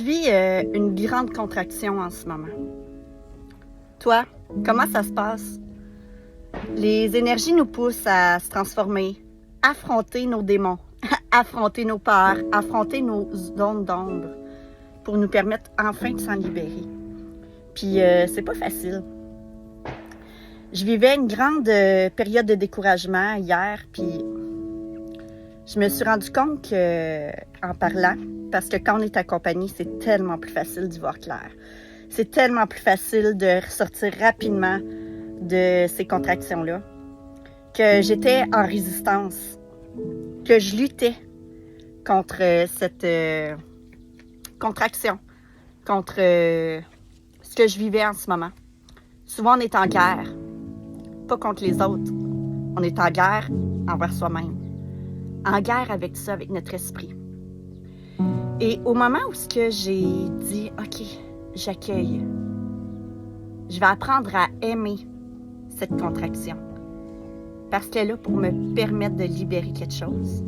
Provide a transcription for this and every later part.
Je vis une grande contraction en ce moment. Toi, comment ça se passe? Les énergies nous poussent à se transformer, affronter nos démons, affronter nos peurs, affronter nos zones d'ombre pour nous permettre enfin de s'en libérer. Puis c'est pas facile. Je vivais une grande période de découragement hier, puis je me suis rendu compte que, en parlant, parce que quand on est accompagné, c'est tellement plus facile d'y voir clair. C'est tellement plus facile de ressortir rapidement de ces contractions-là, que j'étais en résistance, que je luttais contre cette contraction, contre ce que je vivais en ce moment. Souvent, on est en guerre, pas contre les autres. On est en guerre envers soi-même, en guerre avec ça, avec notre esprit. Et au moment où j'ai dit, OK, j'accueille, je vais apprendre à aimer cette contraction parce qu'elle est là pour me permettre de libérer quelque chose.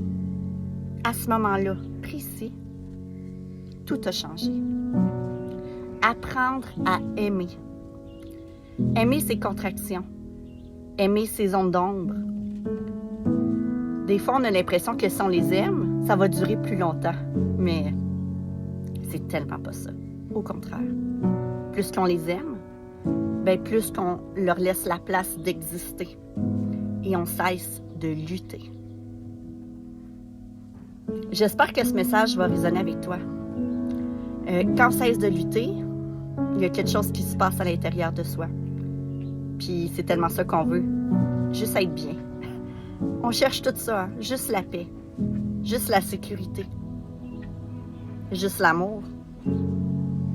À ce moment-là, précis, tout a changé. Apprendre à aimer. Aimer ses contractions. Aimer ses ondes d'ombre. Des fois, on a l'impression que si on les aime, ça va durer plus longtemps. Mais c'est tellement pas ça. Au contraire. Plus qu'on les aime, plus qu'on leur laisse la place d'exister. Et on cesse de lutter. J'espère que ce message va résonner avec toi. Quand on cesse de lutter, il y a quelque chose qui se passe à l'intérieur de soi. Puis c'est tellement ça qu'on veut. Juste être bien. On cherche tout ça, hein? Juste la paix, juste la sécurité, juste l'amour.